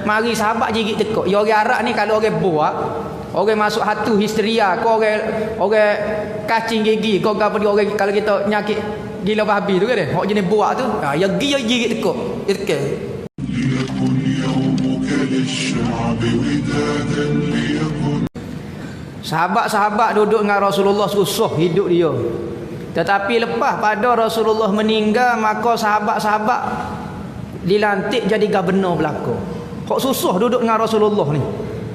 mari sahabat gigit tekuk. Ya orang Arab ni kalau orang buat, orang masuk hatu histeria, kau orang kacing gigi, kau apa dia orang kalau kita nyakit gila babi tu kan dia. Hok jenis buat tu, ya gigit tekuk. Itu sahabat-sahabat duduk dengan Rasulullah susah hidup dia. Tetapi lepas pada Rasulullah meninggal, maka sahabat-sahabat dilantik jadi gubernur belaka. Kok susah duduk dengan Rasulullah ni.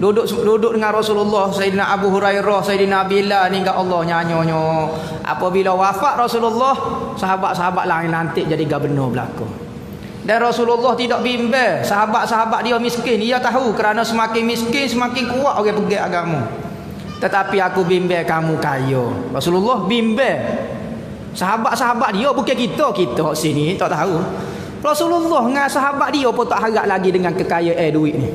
Duduk dengan Rasulullah, Sayyidina Abu Hurairah, Sayyidina Bilal ni kat Allah nyanyonyo. Apabila wafat Rasulullah, sahabat-sahabat lain lantik jadi gubernur belaka. Dan Rasulullah tidak bimbang sahabat-sahabat dia miskin. Dia tahu kerana semakin miskin semakin kuat orang pegang agama. Tetapi aku bimbang kamu kaya. Rasulullah bimbang sahabat-sahabat dia, bukan kita kat sini tak tahu. Rasulullah dengan sahabat dia pun tak harap lagi dengan kekayaan duit ni.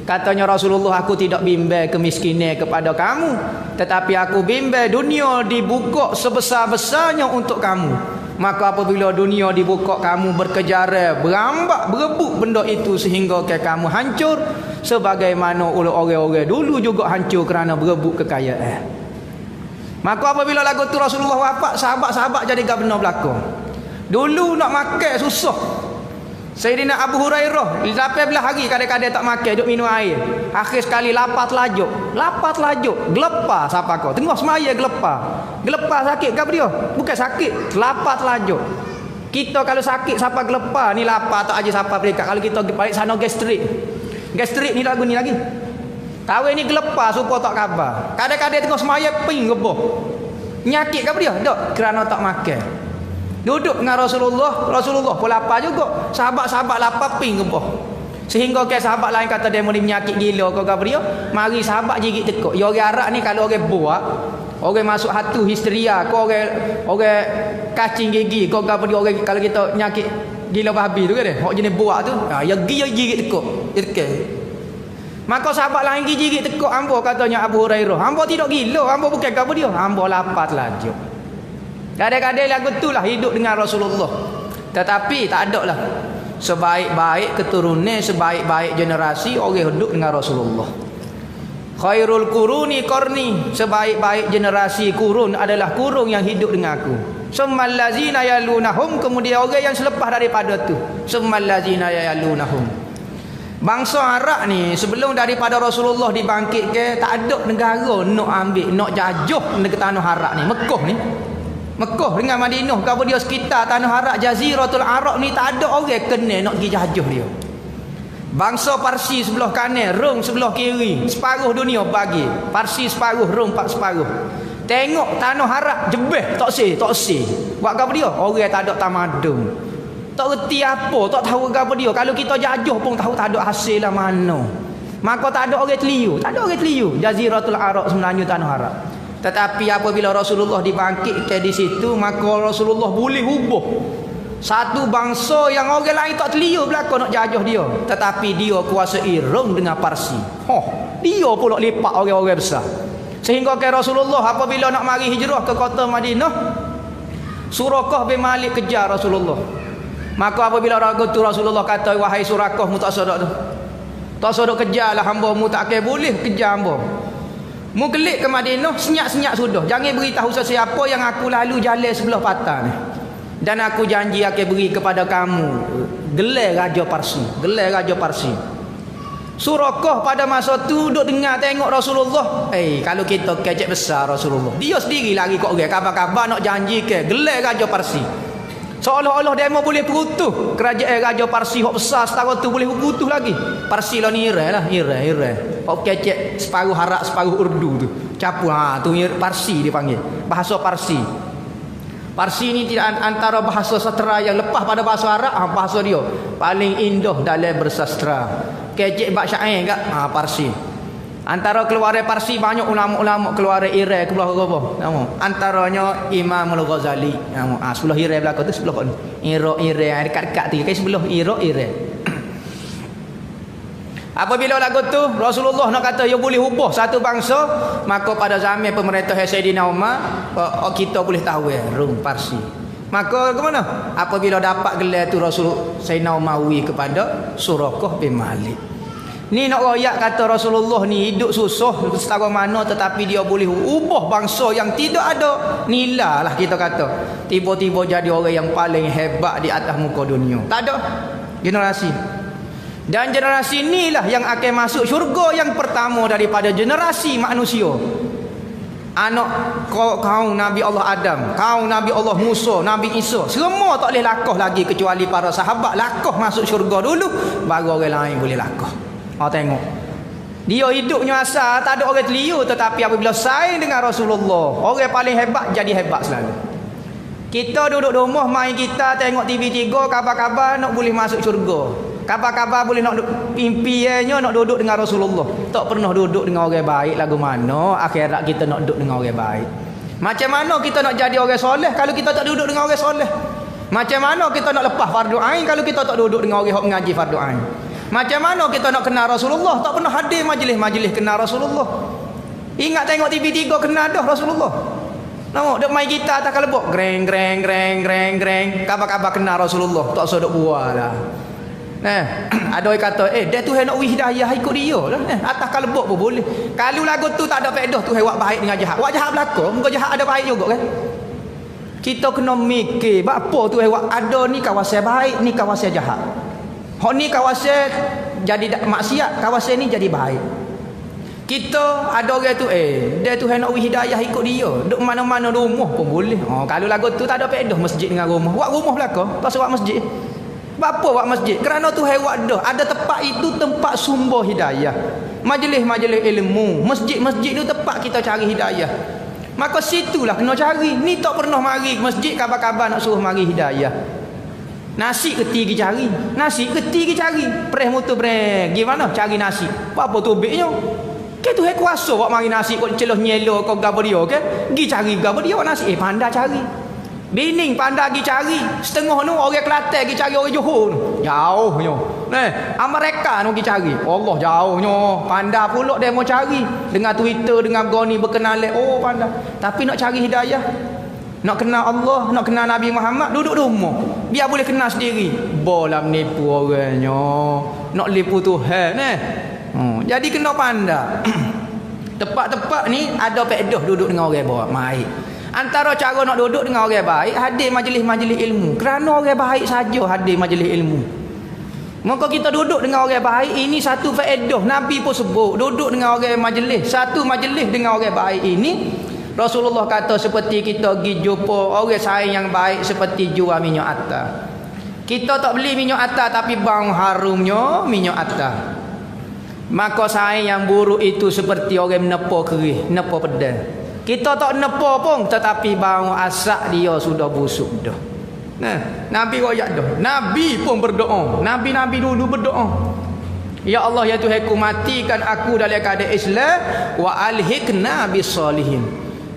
Katanya Rasulullah, aku tidak bimbang kemiskinan kepada kamu, tetapi aku bimbang dunia dibuka sebesar-besarnya untuk kamu. Maka apabila dunia dibuka, kamu berkejaran, berambak, berebut benda itu sehingga ke kamu hancur sebagaimana orang-orang dulu juga hancur kerana berebut kekayaan. Maka apabila lagu tu Rasulullah wafat, sahabat-sahabat jadi gubernur belaka. Dulu nak makan susah. Sayyidina Abu Hurairah 18 hari kadang-kadang tak makan, duk minum air. Akhir sekali lapar telajuk. Gelepar siapa kau? Tengok semaya gelepar. Gelepar sakit ke apa dia? Bukan sakit, lapar telajuk. Kita kalau sakit siapa gelepar ni lapar tak aja siapa berikat. Kalau kita balik sana gastrik. Gastrik ni lagu ni lagi. Kahwin ni gelepar supaya tak khabar. Kadang-kadang tengok semaya ping geboh. Nyakit ke apa dia? Tak, kerana tak makan. Duduk dengan Rasulullah pun lapar juga. Sahabat-sahabat lapar ping geboh. Sehingga ke sahabat lain kata dia mesti menyakit gila ke apa dia, mari sahabat gigit tekuk. Ya orang Arab ni kalau orang buat, orang masuk hatu histeria, kau orang kacing gigi, kau apa dia orang kalau kita nyakit gila babi tu kan dia. Hok jenis buat tu, ya gigit tekuk. Itu. Maka sahabat lain gigit tekuk hamba, katanya Abu Hurairah. Hamba tidak gila, hamba bukan apa dia, hamba lapar telajuk. Kadang-kadang lagu itulah hidup dengan Rasulullah. Tetapi tak ada lah sebaik-baik keturunan, sebaik-baik generasi orang hidup dengan Rasulullah. Khairul quruni qarni, sebaik-baik generasi kurun adalah kurun yang hidup dengan aku. Summal ladzina yalunahum, kemudian orang yang selepas daripada tu. Summal ladzina yalunahum. Bangsa Arab ni sebelum daripada Rasulullah dibangkitkan, tak ada negara nak ambil, nak jajuh negara tanah Arab ni. Mekah dengan Madinah, kalau dia sekitar tanah Arab, Jaziratul Arab ni tak ada orang kena nak pergi jajuh dia. Bangsa Parsi sebelah kanan, Rom sebelah kiri, separuh dunia bagi. Parsi separuh, Rom separuh. Tengok tanah Arab jebeh, tak sih. Buat apa dia? Orang tak ada tamadun. Tak reti apa, tak tahu apa dia. Kalau kita jajuh pun tahu tak ada hasil lah mana. Maka tak ada orang teliu. Jaziratul Arab sebenarnya tanah Arab. Tetapi apabila Rasulullah dibangkitkan di situ, maka Rasulullah boleh hubung satu bangsa yang orang lain tak telia belaka nak jajah dia. Tetapi dia kuasai Rom dengan Parsi. Dia pula lipat orang-orang besar. Sehingga ke Rasulullah apabila nak mari hijrah ke kota Madinah, Surakah bin Malik kejar Rasulullah. Maka apabila ragu tu Rasulullah kata, wahai Surakah, mu tak sedok tu. Tak sedok kejarlah hamba mu, tak akan boleh kejar hamba. Mu kelik ke Madinah, senyap-senyap sudah. Jangan beritahu sesiapa yang aku lalu jalan sebelah patah ni. Dan aku janji akan beri kepada kamu gelar Raja Parsi. Surakah pada masa tu duduk dengar tengok Rasulullah. Kalau kita kecek besar Rasulullah. Dia sendiri lagi kok orang kabar-kabar nak janji ke gelar Raja Parsi. Seolah-olah demo boleh perutuh kerajaan Raja Parsi hok besar setara tu boleh perutuh lagi. Parsi lah ni ire. Hok kecek separuh Arab separuh Urdu tu. Campur tu Parsi dipanggil. Bahasa Parsi. Parsi ni tidak antara bahasa sastra yang lepas pada bahasa Arab, bahasa dia paling indah dalam bersastra. Kecek bab syair kat Parsi. Antara keluarga Parsi banyak ulama-ulama keluarga Iran ke belah apa nama antaranya Imam Al-Ghazali sebelah Iran belakang tu sebelah ni Iran dekat-dekat tu ke sebelah Iran. Apabila lagu tu Rasulullah nak kata ya boleh hubung satu bangsa, maka pada zaman pemerintah Sayyidina Umar kita boleh tahu Rom Parsi. Maka ke mana? Apabila dapat gelar tu Rasul Sayyidina Umar kepada Surakah bin Malik. Ni nak royak kata Rasulullah ni hidup susah setara mana tetapi dia boleh ubah bangsa yang tidak ada nilai lah kita kata. Tiba-tiba jadi orang yang paling hebat di atas muka dunia. Tak ada generasi. Dan generasi inilah yang akan masuk syurga yang pertama daripada generasi manusia. Anak kaum Nabi Allah Adam, kaum Nabi Allah Musa, Nabi Isa, semua tak boleh lakoh lagi kecuali para sahabat lakoh masuk syurga dulu, baru orang lain boleh lakoh. Tengok. Dia hidupnya asal tak ada orang teliu, tetapi apabila saing dengan Rasulullah, orang paling hebat jadi hebat selalu. Kita duduk di rumah main kita tengok TV3, kabar-kabar nak boleh masuk syurga. Kabar-kabar boleh nak impiannya nak duduk dengan Rasulullah. Tak pernah duduk dengan orang baik lagu mana akhirat kita nak duduk dengan orang baik. Macam mana kita nak jadi orang soleh kalau kita tak duduk dengan orang soleh? Macam mana kita nak lepas fardu ain kalau kita tak duduk dengan orang yang mengaji fardu ain? Macam mana kita nak kenal Rasulullah? Tak pernah hadir majlis-majlis kenal Rasulullah. Ingat tengok TV3 kenal dah Rasulullah. Nampak duk main gitar atas kalebok, greng greng greng greng greng, kabar-kabar kenal Rasulullah. Tak usah duk bual lah. Ada orang kata, dia Tuhan nak wih hidayah ikut dia lah. Atas kalebok pun boleh. Kalau lagu tu tak ada faedah, Tuhan buat baik dengan jahat. Buat jahat belaka, muka jahat ada baik juga kan? Kita kena mikir, apa Tuhan buat ada ni kawasan baik, ni kawasan jahat. Hak ni kawasan jadi maksiat, kawasan ni jadi baik. Kita ada orang tu dia Tuhan nak hidayah ikut dia. Duk mana-mana rumah pun boleh. Kalau lagu tu tak ada faedah masjid dengan rumah. Buat rumah belaka, tak usah buat masjid. Apa buat masjid? Kerana Tuhan buat dah. Ada tempat itu tempat sumber hidayah. Majlis-majlis ilmu, masjid-masjid tu tempat kita cari hidayah. Maka situlah kena cari. Ni tak pernah mari ke masjid kabar-kabar nak suruh mari hidayah. Nasi keti pergi cari. Nasi keti pergi cari. Preh motor preh. Gimana cari nasi? Apa tubiknya? Ke tu kuasa buat mari nasi kau celah nyelo kau gabar dia ke? Pergi cari gabar dia nasi. Pandai cari. Bining pandai pergi cari. Setengah nu orang Kelantan pergi cari orang Johor. Jauhnya. Amerika nu pergi cari. Allah jauhnya. Pandai pula dia mau cari. Dengan Twitter, dengan goni berkenalan. Pandai. Tapi nak cari hidayah. Nak kenal Allah, nak kenal Nabi Muhammad, duduk di rumah. Biar boleh kenal sendiri. Bola menipu orangnya. Nak lipu Tuhan jadi kena pandai. Tempat-tempat ni ada faedah duduk dengan orang baik. Antara cara nak duduk dengan orang baik, hadir majlis-majlis ilmu. Kerana orang baik saja hadir majlis ilmu. Maka kita duduk dengan orang baik, ini satu faedah. Nabi pun sebut, duduk dengan orang majlis. Satu majlis dengan orang baik ini, Rasulullah kata seperti kita pergi jumpa orang saing yang baik seperti jual minyak atar. Kita tak beli minyak atar tapi bau harumnya minyak atar. Maka saing yang buruk itu seperti orang menepa kerih, menepa pedang. Kita tak nepa pun tetapi bau asap dia sudah busuk dah. Nabi royak dah. Nabi pun berdoa. Nabi-nabi dulu berdoa. Ya Allah ya Tuhan ku matikan aku dalam keadaan Islam wa alhiqna bis-solihin.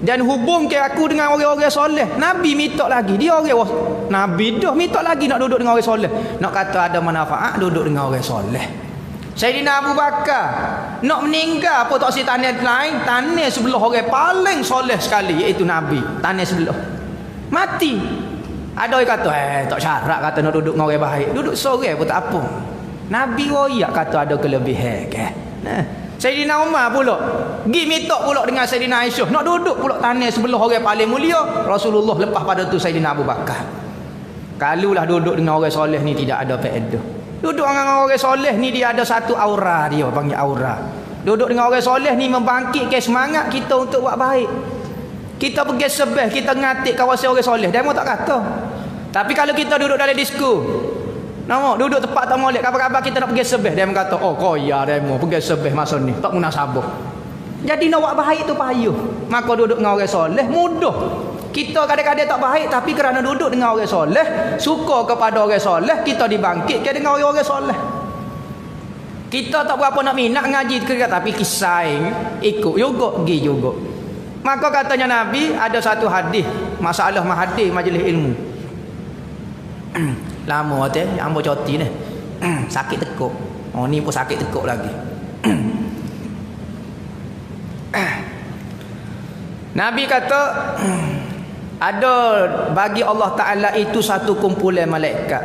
Dan hubungkan aku dengan orang-orang soleh. Nabi minta lagi. Dia orang Nabi dah minta lagi nak duduk dengan orang soleh. Nak kata ada manfaat duduk dengan orang soleh. Sayyidina Abu Bakar nak meninggal apa tak si tanah lain, tanah sebelah orang paling soleh sekali iaitu Nabi. Tanah sebelah. Mati. Ada orang kata tak syarat kata nak duduk dengan orang baik. Duduk seorang pun tak apa. Nabi royak kata ada kelebihan ke. Sayyidina Umar pula pergi minta pula dengan Sayyidina Aisyah nak duduk pula tanah sebelah orang paling mulia. Rasulullah lepas pada tu Sayyidina Abu Bakar. Kalulah duduk dengan orang soleh ni tidak ada faedah. Duduk dengan orang soleh ni dia ada satu aura, dia panggil aura. Duduk dengan orang soleh ni membangkitkan semangat kita untuk buat baik. Kita pergi sebeh, kita ngatik kawasan orang soleh, dia mau tak kata. Tapi kalau kita duduk dalam disko, duduk tempat tak molek, kabar-kabar kita nak pergi sebeh, dia kata, koya dia mau pergi sebeh masa ni, tak munasabah. Jadi nak buat baik tu payuh. Maka duduk dengan orang soleh mudah. Kita kadang-kadang tak baik tapi kerana duduk dengan orang soleh, suka kepada orang soleh, kita dibangkitkan dengan orang-orang soleh. Kita tak berapa nak minat ngaji tapi kisaing ikut juga, pergi juga. Maka katanya Nabi ada satu hadis, masalah hadis majlis ilmu. Lama teh ambo coti ni. Sakit tekuk. Ni pun sakit tekuk lagi. Nabi kata ada bagi Allah Ta'ala itu satu kumpulan malaikat.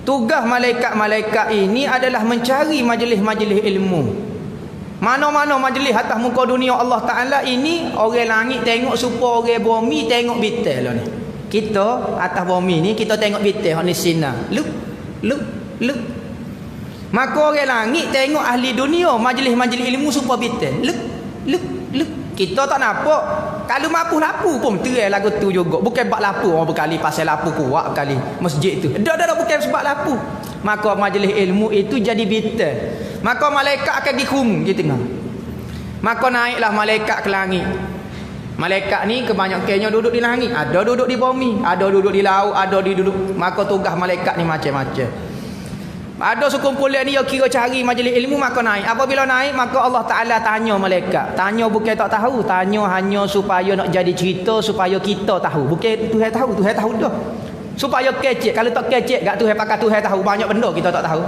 Tugas malaikat-malaikat ini adalah mencari majlis-majlis ilmu. Mana-mana majlis atas muka dunia Allah Ta'ala ini, orang langit tengok supaya orang bumi tengok bitel lah ni. Kita atas bumi ni kita tengok bitel ni sinar. Look. Maka orang langit tengok ahli dunia majlis-majlis ilmu supaya bitel. Look. Kita tak nampak. Kalau mampu lapu pun terai lagu tu juga. Bukan bak lapu orang berkali pasal lapu kuat berkali masjid tu. Dah bukan sebab lapu. Maka majlis ilmu itu jadi bitel. Maka malaikat akan dikum di tengah. Maka naiklah malaikat ke langit. Malaikat ni kebanyakannya duduk di langit, ada duduk di bumi, ada duduk di laut, ada di duduk. Maka tugas malaikat ni macam-macam. Ada sekumpulan ni yang kira cari majlis ilmu, maka naik. Apabila naik, maka Allah Ta'ala tanya malaikat. Tanya bukan tak tahu, tanya hanya supaya nak jadi cerita, supaya kita tahu. Bukan Tuhan tahu dah. Supaya kecek. Kalau tak kecek, tak Tuhan pakai Tuhan tahu banyak benda kita tak tahu.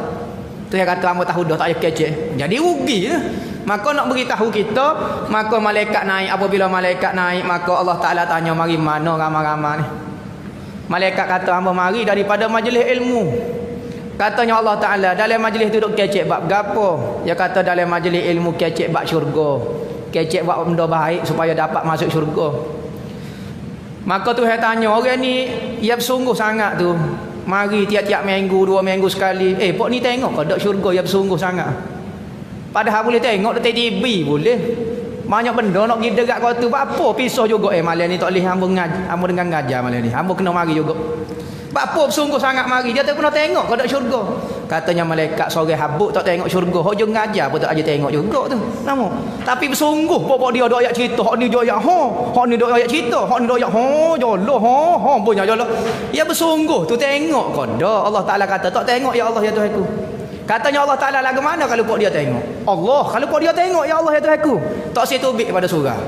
Tuhan kata hamba tahu dah, tak payah kecek. Jadi rugi lah. Maka nak beritahu kita, maka malaikat naik. Apabila malaikat naik, maka Allah Ta'ala tanya, mari mana ramai-ramai ni. Malaikat kata, hamba mari daripada majlis ilmu. Katanya Allah Ta'ala, dalam majlis tu duk kecek bab gapo? Dia kata dalam majlis ilmu kecek bab syurga. Kecek bab benda baik supaya dapat masuk syurga. Maka Tuhan tanya, orang ni ia bersungguh sangat tu. Mari tiap-tiap minggu, 2 minggu sekali. Pok ni tengok kau dak syurga ia bersungguh sangat. Padahal boleh tengok dekat TV boleh. Banyak benda nak pergi dekat kau tu. Apa pisah juga malam ni tak boleh hamba ngaji. Hamba dengan ngajar malam ni. Hamba kena mari juga. Apa sungguh sangat mari. Dia tak pernah tengok kau dak syurga. Katanya malaikat sore habuk tak tengok syurga. Hok jeng ngajar pun tak aja tengok juga tu. Nama. Tapi bersungguh pokok dia dak ayat cerita. Hok ni dia ayat hok ni dak ayat cerita. Hok ni dak ayat jolo punya jolo. Ya bersungguh tu tengok kau dak. Allah Taala kata tak tengok ya Allah ya Tuhanku. Katanya Allah Taala lagu mana kalau pok dia tengok? Allah kalau pok dia tengok ya Allah ya Tuhanku. Tak setubik pada surah.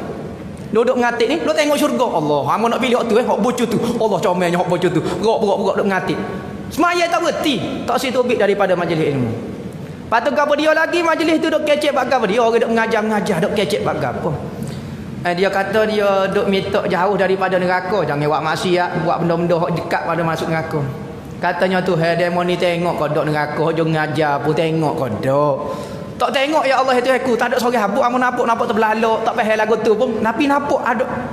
Duduk ngatik ni, duduk tengok syurga. Allah, hamba nak pilih hak tu hak bocor tu. Allah comelnya hak bocor tu. Gerak duduk ngatik. Semaya tak berhenti, tak setubik daripada majlis ilmu. Patut gapo dia lagi majlis tu duk kecek bab gapo dia orang duk mengajar duk kecek bab gapo. Dia kata dia duk minta jauh daripada neraka, jangan buat maksiat, buat benda-benda hak dekat pada masuk neraka. Katanya tu demo ni tengok kau duk neraka, hak jong ngajar pun tengok kau duk. Tak tengok ya Allah itu aku tak ada sore habuk amun nampak terbelalak tak faham lagu tu pun tapi nampak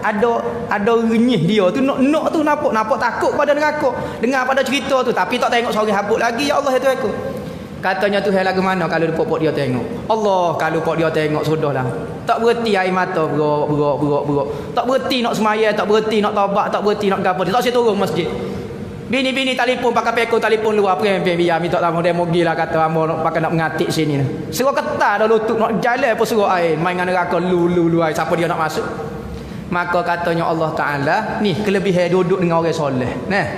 ada renyih dia tu nak tu nampak takut pada neraka dengar pada cerita tu tapi tak tengok sore habuk lagi ya Allah itu aku katanya tu lagu mana kalau pok dia tengok Allah kalau pok dia tengok sudahlah tak berhenti air mata berok tak berhenti nak semaya tak berhenti nak taubat tak berhenti nak gapo tak saya turun masjid. Bini-bini telefon pakai pekor telefon luar pem-pem biar minta lama demo gilah kata hamba nak pakai nak mengatik sini ni. Suruh ketar dah lutut nak jalan pun suruh air main dengan neraka lu air siapa dia nak masuk. Maka katanya Allah Taala ni kelebihan duduk dengan orang soleh. Nah.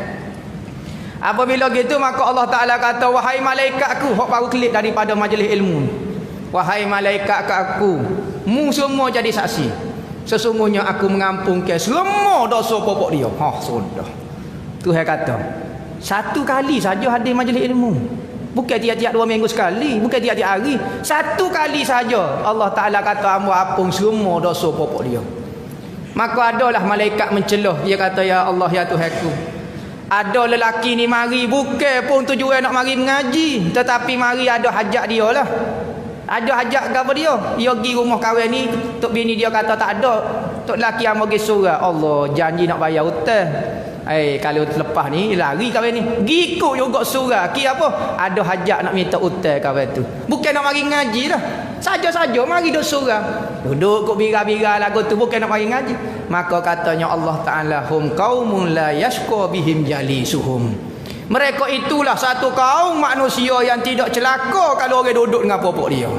Apabila gitu maka Allah Taala kata wahai malaikatku hok baru kelik daripada majlis ilmu. Wahai malaikat aku, mu semua jadi saksi. Sesungguhnya aku mengampunkan semua dosa pokok dia. Sudah. Tuhan kata satu kali saja hadir majlis ilmu, bukan tiap-tiap 2 minggu sekali, bukan tiap-tiap hari, satu kali saja Allah Ta'ala kata hamba apung semua dosa pokok dia. Maka adalah malaikat mencelah, dia kata ya Allah ya Tuhanku, ada lelaki ni mari bukan pun tujuan nak mari mengaji, tetapi mari ada hajat dia lah. Ada hajat apa dia? Dia pergi rumah kawan ni, tok bini dia kata tak ada, tok lelaki hamba pergi surat Allah janji nak bayar hutang. Kalau lepas ni lari kawan ni gikut juga surah ki apa ada hajat nak minta hutang kawan tu bukan nak mari ngaji dah saja-saja mari duk surah duduk kok bira-bira lagu tu bukan nak mari ngaji maka katanya Allah Taala hum qaumun la yashqa bihim jalisuhum mereka itulah satu kaum manusia yang tidak celaka kalau orang duduk dengan popok dia.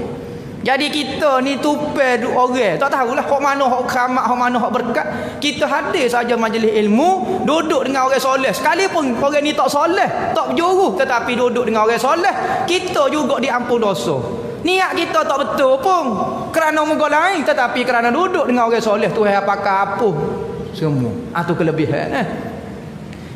Jadi kita ni tupai orang tak tahulah hok mana hok keramat hok mana hok berkat kita hadir saja majlis ilmu duduk dengan orang soleh sekalipun orang ni tak soleh tak berjuru tetapi duduk dengan orang soleh kita juga diampun dosa niat kita tak betul pun kerana muka lain tetapi kerana duduk dengan orang soleh Tuhan apakah apa semua itu kelebihan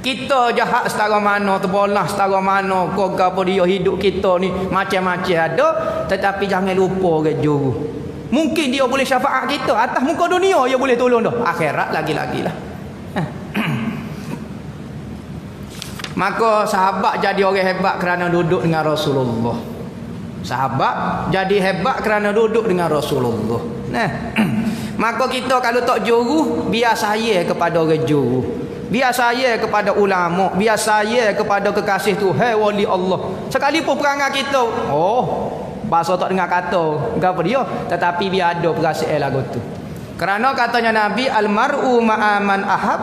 kita jahat setara mana terbolah setara mana kau gapo dia hidup kita ni macam-macam ada tetapi jangan lupa orang juru mungkin dia boleh syafaat kita atas muka dunia dia boleh tolong dah akhirat lagi-lagilah Maka sahabat jadi orang hebat kerana duduk dengan Rasulullah. Sahabat jadi hebat kerana duduk dengan Rasulullah. Nah, maka kita kalau tak juru, biar saya kepada orang juru, biar saya kepada ulama, biar saya kepada kekasih Tuhan, wali Allah. Sekalipun perangai kita, bahasa tak dengar kata, apa dia, tetapi biar ada perasaan lagu tu. Kerana katanya Nabi, almar'u ma'aman ahab,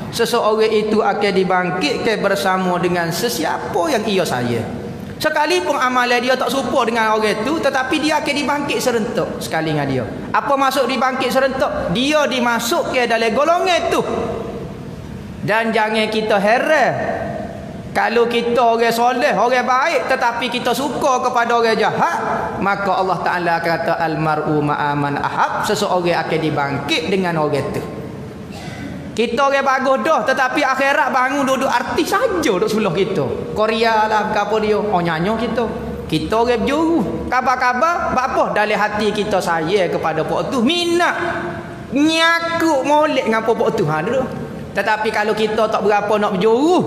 seseorang itu akan dibangkitkan bersama dengan sesiapa yang ia saya. Sekalipun amalan dia tak serupa dengan orang itu, tetapi dia akan dibangkit serentak sekali dengan dia. Apa maksud dibangkit serentak? Dia dimasukkan dalam golongan itu. Dan jangan kita heran kalau kita orang soleh, orang baik, tetapi kita suka kepada orang jahat, maka Allah Ta'ala kata almar'u ma'aman ahab, seseorang akan dibangkit dengan orang itu. Kita orang bagus dah, tetapi akhirat bangun duduk artis saja duduk sebelah kita. Korea lah apa dia, nyanyi kita. Kita orang berjuru. Kabar-kabar apa? Dalam hati kita saya kepada pok tu, minat nyakuk molek dengan pok tu. Dulu. Tetapi kalau kita tak berapa nak berjuru,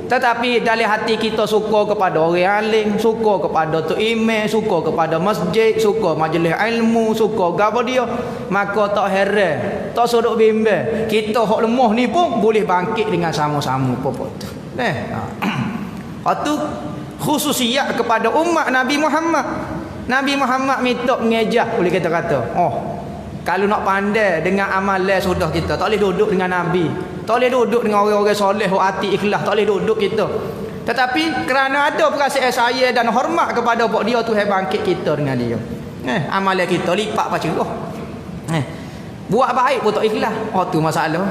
tetapi dalam hati kita suka kepada orang alim, suka kepada tu imam, suka kepada masjid, suka majlis ilmu, suka apa dia, maka tak heran, tak sodok bimbang, kita hak lemah ni pun boleh bangkit dengan sama-sama popok tu. Itu khususiat kepada umat Nabi Muhammad. Nabi Muhammad minta mengejah, boleh kita kata. Kalau nak pandai dengan amalan sudah kita, tak boleh duduk dengan Nabi, tak boleh duduk dengan orang-orang soleh, hati ikhlas, tak boleh duduk kita. Tetapi kerana ada perasaan saya dan hormat kepada pok dia, Tuhan bangkit kita dengan dia. Amalan kita lipat apa cerah. Buat baik pun tak ikhlas. Tu masalah.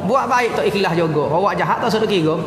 Buat baik tak ikhlas juga. Awak jahat tak sudah kira.